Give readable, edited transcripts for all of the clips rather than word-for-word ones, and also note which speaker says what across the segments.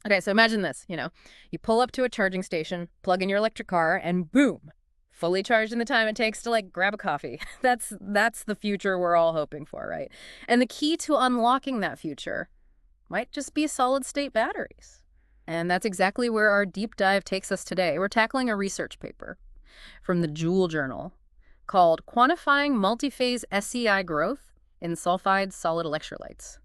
Speaker 1: Okay, so imagine this, you pull up to a charging station, plug in your electric car, and boom, fully charged in the time it takes to like grab a coffee. That's the future we're all hoping for, right? And the key to unlocking that future might just be solid state batteries. And that's exactly where our deep dive takes us today. We're tackling a research paper from the Joule Journal called Quantifying Multiphase SEI Growth in Sulfide Solid Electrolytes,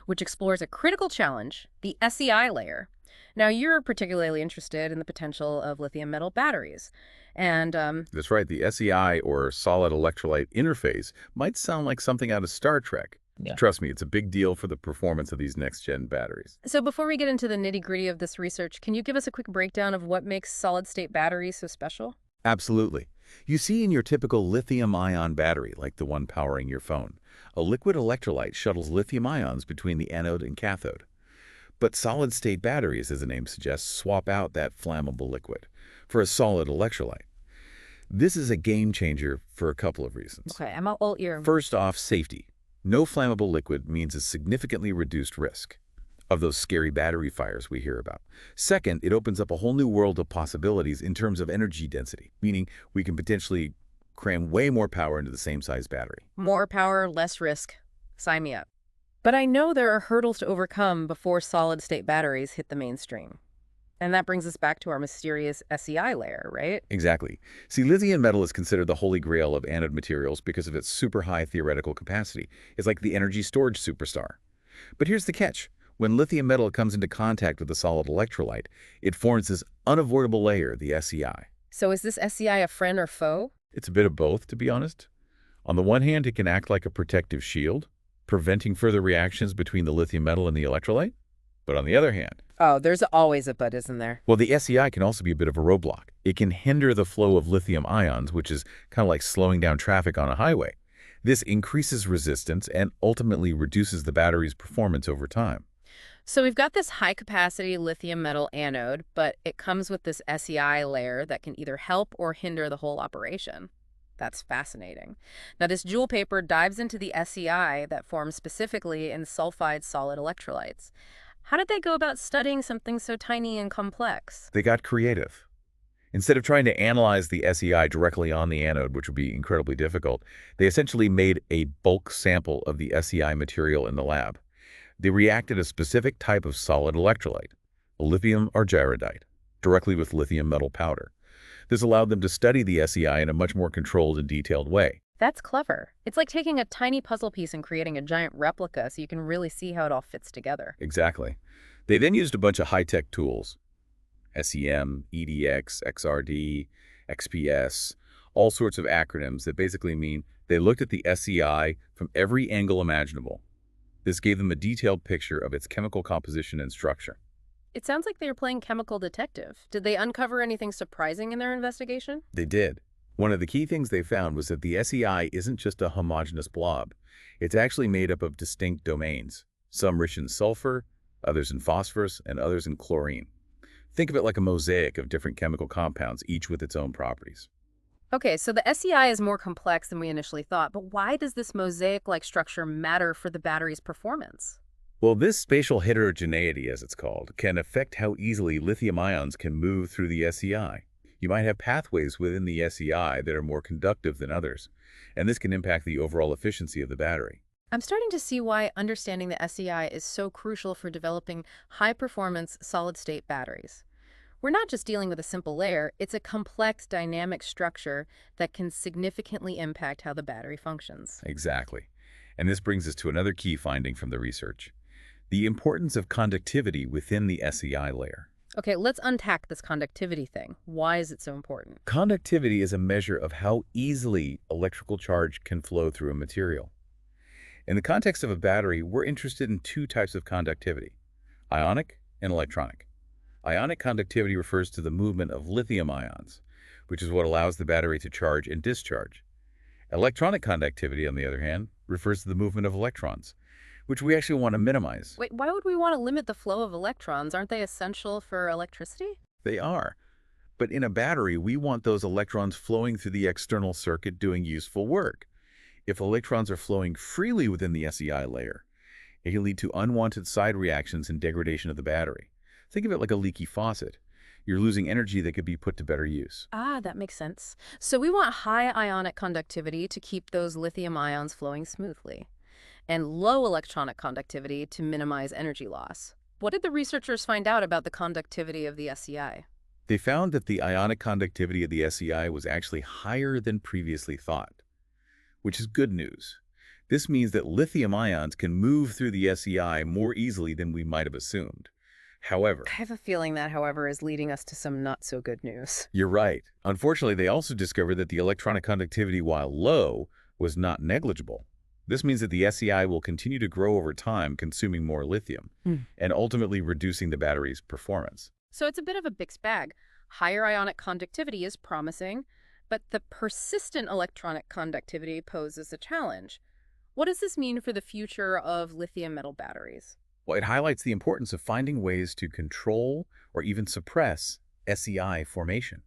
Speaker 1: which explores a critical challenge, the SEI layer. Now, you're particularly interested in the potential of lithium metal batteries. And
Speaker 2: That's right. The SEI, or solid-electrolyte interphase, might sound like something out of Star Trek.
Speaker 3: Yeah.
Speaker 2: Trust me, it's a big deal for the performance of these next-gen batteries.
Speaker 1: so before we get into the nitty-gritty of this research, can you give us a quick breakdown of what makes solid-state batteries so special?
Speaker 2: Absolutely. You see in your typical lithium-ion battery, like the one powering your phone, a liquid electrolyte shuttles lithium ions between the anode and cathode. But solid-state batteries, as the name suggests, swap out that flammable liquid for a solid electrolyte. This is a game changer for a couple of reasons.
Speaker 1: Okay, I'm all ear.
Speaker 2: First off, safety. No flammable liquid means a significantly reduced risk of those scary battery fires we hear about. Second, it opens up a whole new world of possibilities in terms of energy density, meaning we can potentially cram way more power into the same size battery.
Speaker 1: More power, less risk. Sign me up. But I know there are hurdles to overcome before solid-state batteries hit the mainstream. And that brings us back to our mysterious SEI layer, right?
Speaker 2: Exactly. See, lithium metal is considered the holy grail of anode materials because of its super high theoretical capacity. It's like the energy storage superstar. But here's the catch. When lithium metal comes into contact with a solid electrolyte, it forms this unavoidable layer, the SEI.
Speaker 1: So is this SEI a friend or foe?
Speaker 2: It's a bit of both, to be honest. On the one hand, it can act like a protective shield, preventing further reactions between the lithium metal and the electrolyte. But on the other hand,
Speaker 1: Oh, there's always a but, isn't there?
Speaker 2: well, the SEI can also be a bit of a roadblock. It can hinder the flow of lithium ions, which is kind of like slowing down traffic on a highway. This increases resistance and ultimately reduces the battery's performance over time.
Speaker 1: So we've got this high-capacity lithium metal anode, but it comes with this SEI layer that can either help or hinder the whole operation. That's fascinating. Now, this Joule paper dives into the SEI that forms specifically in sulfide solid electrolytes. How did they go about studying something so tiny and complex?
Speaker 2: They got creative. Instead of trying to analyze the SEI directly on the anode, which would be incredibly difficult, they essentially made a bulk sample of the SEI material in the lab. They reacted a specific type of solid electrolyte, a lithium argyrodite, directly with lithium metal powder. This allowed them to study the SEI in a much more controlled and detailed way.
Speaker 1: That's clever. It's like taking a tiny puzzle piece and creating a giant replica so you can really see how it all fits together.
Speaker 2: Exactly. They then used a bunch of high-tech tools, SEM, EDX, XRD, XPS, all sorts of acronyms that basically mean they looked at the SEI from every angle imaginable. This gave them a detailed picture of its chemical composition and structure.
Speaker 1: It sounds like they were playing chemical detective. Did they uncover anything surprising in their investigation?
Speaker 2: They did. One of the key things they found was that the SEI isn't just a homogeneous blob. It's actually made up of distinct domains, some rich in sulfur, others in phosphorus, and others in chlorine. Think of it like a mosaic of different chemical compounds, each with its own properties.
Speaker 1: Okay, so the SEI is more complex than we initially thought, but why does this mosaic-like structure matter for the battery's performance?
Speaker 2: Well, this spatial heterogeneity, as it's called, can affect how easily lithium ions can move through the SEI. You might have pathways within the SEI that are more conductive than others, and this can impact the overall efficiency of the battery.
Speaker 1: I'm starting to see why understanding the SEI is so crucial for developing high-performance solid-state batteries. We're not just dealing with a simple layer, it's a complex dynamic structure that can significantly impact how the battery functions.
Speaker 2: Exactly. And this brings us to another key finding from the research: the importance of conductivity within the SEI layer.
Speaker 1: Okay, let's unpack this conductivity thing. Why is it so important?
Speaker 2: Conductivity is a measure of how easily electrical charge can flow through a material. In the context of a battery, we're interested in two types of conductivity: ionic and electronic. Ionic conductivity refers to the movement of lithium ions, which is what allows the battery to charge and discharge. Electronic conductivity, on the other hand, refers to the movement of electrons, which we actually want to minimize.
Speaker 1: Wait, why would we want to limit the flow of electrons? Aren't they essential for electricity?
Speaker 2: They are. But in a battery, we want those electrons flowing through the external circuit doing useful work. If electrons are flowing freely within the SEI layer, it can lead to unwanted side reactions and degradation of the battery. Think of it like a leaky faucet. You're losing energy that could be put to better use.
Speaker 1: Ah, that makes sense. So we want high ionic conductivity to keep those lithium ions flowing smoothly, and low electronic conductivity to minimize energy loss. What did the researchers find out about the conductivity of the SEI?
Speaker 2: They found that the ionic conductivity of the SEI was actually higher than previously thought, which is good news. This means that lithium ions can move through the SEI more easily than we might have assumed.
Speaker 1: I
Speaker 2: However,
Speaker 1: have a feeling that, however, is leading us to some not so good news.
Speaker 2: you're right. Unfortunately, they also discovered that the electronic conductivity, while low, was not negligible. This means that the SEI will continue to grow over time, consuming more lithium,
Speaker 1: Hmm.
Speaker 2: and ultimately reducing the battery's performance.
Speaker 1: So it's a bit of a mixed bag. Higher ionic conductivity is promising, but the persistent electronic conductivity poses a challenge. What does this mean for the future of lithium metal batteries?
Speaker 2: Well, it highlights the importance of finding ways to control or even suppress SEI formation.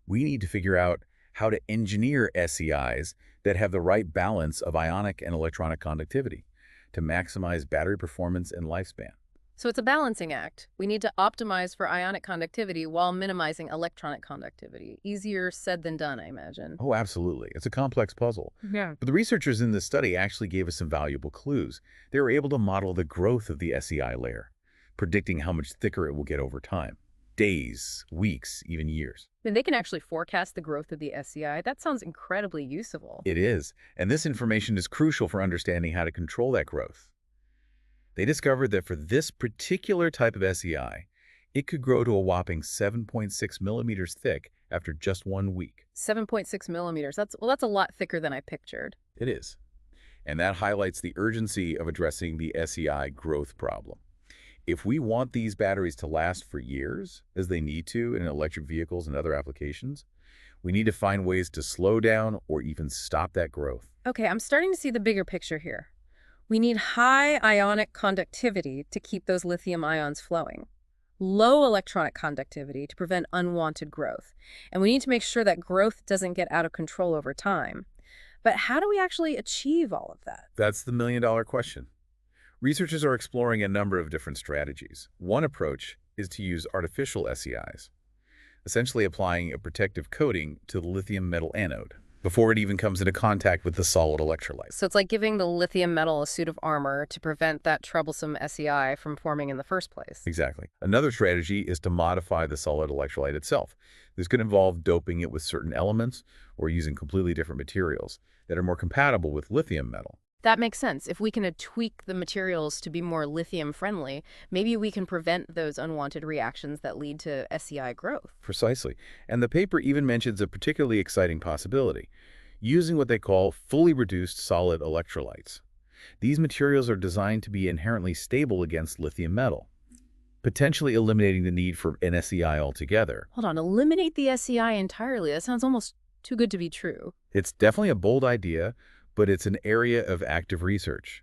Speaker 2: We need to figure out how to engineer SEIs that have the right balance of ionic and electronic conductivity to maximize battery performance and lifespan.
Speaker 1: So it's a balancing act. We need to optimize for ionic conductivity while minimizing electronic conductivity. Easier said than done, I imagine.
Speaker 2: Oh, absolutely. It's a complex puzzle.
Speaker 1: Yeah.
Speaker 2: But the researchers in this study actually gave us some valuable clues. They were able to model the growth of the SEI layer, predicting how much thicker it will get over time. Days, weeks, even years.
Speaker 1: And they can actually forecast the growth of the SEI. That sounds incredibly useful.
Speaker 2: It is, and this information is crucial for understanding how to control that growth. They discovered that for this particular type of SEI, it could grow to a whopping 7.6 millimeters thick after just 1 week.
Speaker 1: 7.6 millimeters. That's a lot thicker than I pictured.
Speaker 2: It is. And that highlights the urgency of addressing the SEI growth problem. If we want these batteries to last for years, as they need to in electric vehicles and other applications, we need to find ways to slow down or even stop that growth.
Speaker 1: Okay, I'm starting to see the bigger picture here. We need high ionic conductivity to keep those lithium ions flowing, low electronic conductivity to prevent unwanted growth, and we need to make sure that growth doesn't get out of control over time. But how do we actually achieve all of that?
Speaker 2: That's the million-dollar question. Researchers are exploring a number of different strategies. One approach is to use artificial SEIs, essentially applying a protective coating to the lithium metal anode before it even comes into contact with the solid electrolyte.
Speaker 1: So it's like giving the lithium metal a suit of armor to prevent that troublesome SEI from forming in the first place.
Speaker 2: Exactly. Another strategy is to modify the solid electrolyte itself. This could involve doping it with certain elements or using completely different materials that are more compatible with lithium metal.
Speaker 1: That makes sense. If we can tweak the materials to be more lithium friendly, maybe we can prevent those unwanted reactions that lead to SEI growth.
Speaker 2: Precisely. And the paper even mentions a particularly exciting possibility, using what they call fully reduced solid electrolytes. These materials are designed to be inherently stable against lithium metal, potentially eliminating the need for an SEI altogether.
Speaker 1: Hold on, eliminate the SEI entirely. That sounds almost too good to be true.
Speaker 2: It's definitely a bold idea, but it's an area of active research,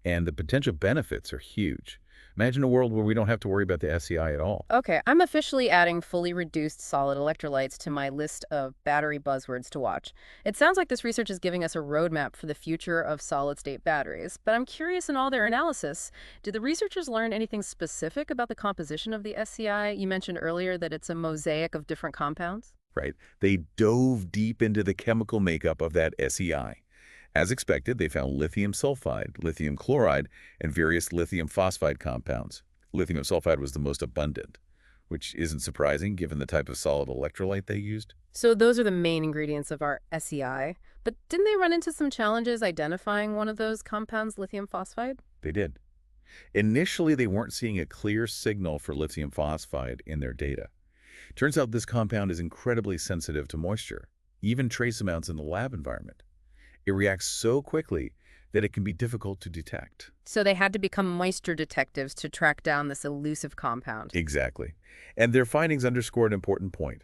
Speaker 2: and the potential benefits are huge. Imagine a world where we don't have to worry about the SEI at all.
Speaker 1: Okay, I'm officially adding fully reduced solid electrolytes to my list of battery buzzwords to watch. It sounds like this research is giving us a roadmap for the future of solid-state batteries, but I'm curious in all their analysis, did the researchers learn anything specific about the composition of the SEI? You mentioned earlier that it's a mosaic of different compounds.
Speaker 2: Right? They dove deep into the chemical makeup of that SEI. As expected, they found lithium sulfide, lithium chloride, and various lithium phosphide compounds. Lithium sulfide was the most abundant, which isn't surprising given the type of solid electrolyte they used.
Speaker 1: So those are the main ingredients of our SEI, but didn't they run into some challenges identifying one of those compounds, lithium phosphide?
Speaker 2: They did. Initially, they weren't seeing a clear signal for lithium phosphide in their data. Turns out this compound is incredibly sensitive to moisture, even trace amounts in the lab environment. It reacts so quickly that it can be difficult to detect.
Speaker 1: So they had to become moisture detectives to track down this elusive compound.
Speaker 2: Exactly. And their findings underscore an important point.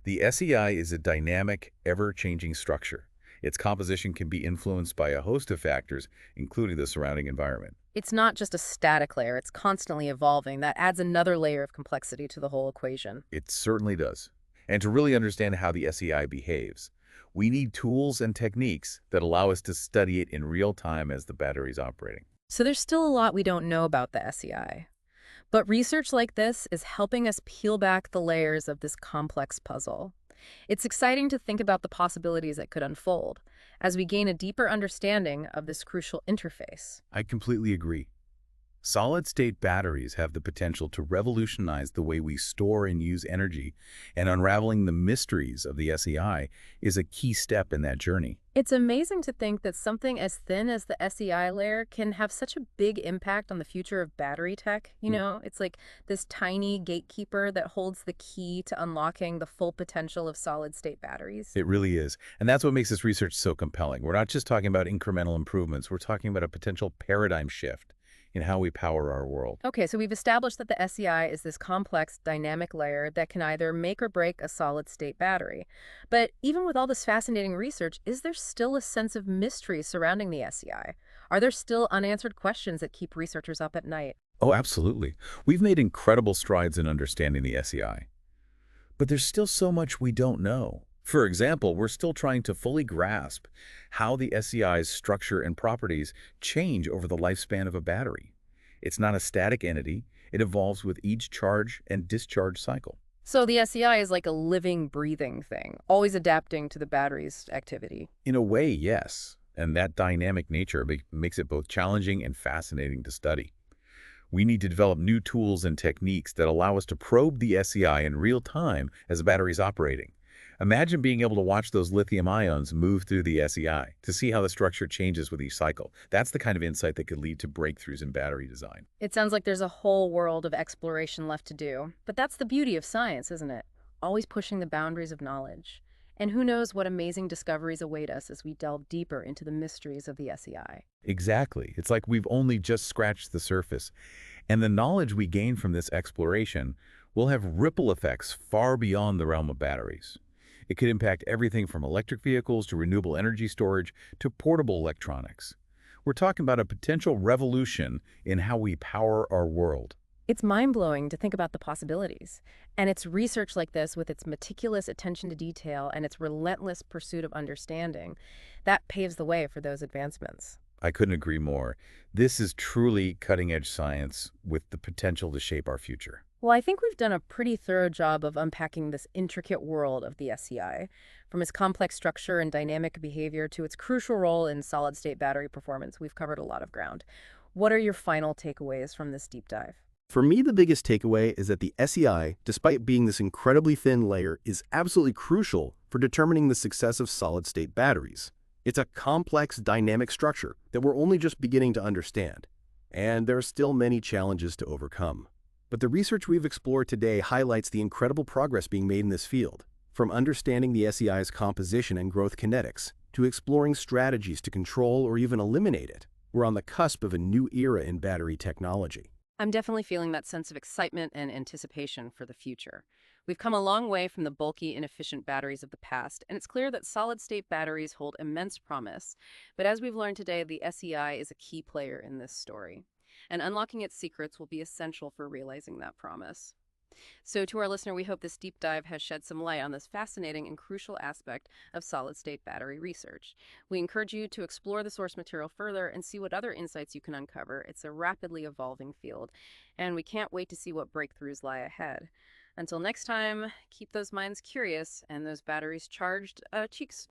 Speaker 2: The SEI is a dynamic, ever-changing structure. Its composition can be influenced by a host of factors, including the surrounding environment.
Speaker 1: It's not just a static layer, it's constantly evolving. That adds another layer of complexity to the whole equation.
Speaker 2: It certainly does. And to really understand how the SEI behaves, we need tools and techniques that allow us to study it in real time as the battery's operating.
Speaker 1: So there's still a lot we don't know about the SEI. But research like this is helping us peel back the layers of this complex puzzle. It's exciting to think about the possibilities that could unfold as we gain a deeper understanding of this crucial interface.
Speaker 2: I completely agree. Solid-state batteries have the potential to revolutionize the way we store and use energy, and unraveling the mysteries of the SEI is a key step in that journey.
Speaker 1: It's amazing to think that something as thin as the SEI layer can have such a big impact on the future of battery tech. It's like this tiny gatekeeper that holds the key to unlocking the full potential of solid-state batteries.
Speaker 2: It really is. And that's what makes this research so compelling. We're not just talking about incremental improvements, we're talking about a potential paradigm shift in how we power our world.
Speaker 1: Okay, so we've established that the SEI is this complex dynamic layer that can either make or break a solid-state battery. But even with all this fascinating research, is there still a sense of mystery surrounding the SEI? Are there still unanswered questions that keep researchers up at night?
Speaker 2: Oh, absolutely. We've made incredible strides in understanding the SEI. But there's still so much we don't know. For example, we're still trying to fully grasp how the SEI's structure and properties change over the lifespan of a battery. It's not a static entity. It evolves with each charge and discharge cycle.
Speaker 1: So the SEI is like a living, breathing thing, always adapting to the battery's activity.
Speaker 2: In a way, yes. And that dynamic nature makes it both challenging and fascinating to study. We need to develop new tools and techniques that allow us to probe the SEI in real time as the battery's operating. Imagine being able to watch those lithium ions move through the SEI to see how the structure changes with each cycle. That's the kind of insight that could lead to breakthroughs in battery design.
Speaker 1: It sounds like there's a whole world of exploration left to do. But that's the beauty of science, isn't it? Always pushing the boundaries of knowledge. And who knows what amazing discoveries await us as we delve deeper into the mysteries of the SEI.
Speaker 2: Exactly. It's like we've only just scratched the surface. And the knowledge we gain from this exploration will have ripple effects far beyond the realm of batteries. It could impact everything from electric vehicles to renewable energy storage to portable electronics. We're talking about a potential revolution in how we power our world.
Speaker 1: It's mind-blowing to think about the possibilities. And it's research like this, with its meticulous attention to detail and its relentless pursuit of understanding, that paves the way for those advancements.
Speaker 2: I couldn't agree more. This is truly cutting-edge science with the potential to shape our future.
Speaker 1: Well, I think we've done a pretty thorough job of unpacking this intricate world of the SEI, from its complex structure and dynamic behavior to its crucial role in solid-state battery performance. We've covered a lot of ground. What are your final takeaways from this deep dive?
Speaker 3: For me, the biggest takeaway is that the SEI, despite being this incredibly thin layer, is absolutely crucial for determining the success of solid-state batteries. It's a complex, dynamic structure that we're only just beginning to understand, and there are still many challenges to overcome. But the research we've explored today highlights the incredible progress being made in this field, from understanding the SEI's composition and growth kinetics to exploring strategies to control or even eliminate it. We're on the cusp of a new era in battery technology.
Speaker 1: I'm definitely feeling that sense of excitement and anticipation for the future. We've come a long way from the bulky, inefficient batteries of the past, and it's clear that solid-state batteries hold immense promise. But as we've learned today, the SEI is a key player in this story, and unlocking its secrets will be essential for realizing that promise. So to our listener, we hope this deep dive has shed some light on this fascinating and crucial aspect of solid-state battery research. We encourage you to explore the source material further and see what other insights you can uncover. It's a rapidly evolving field, and we can't wait to see what breakthroughs lie ahead. Until next time, keep those minds curious and those batteries charged. Cheeks.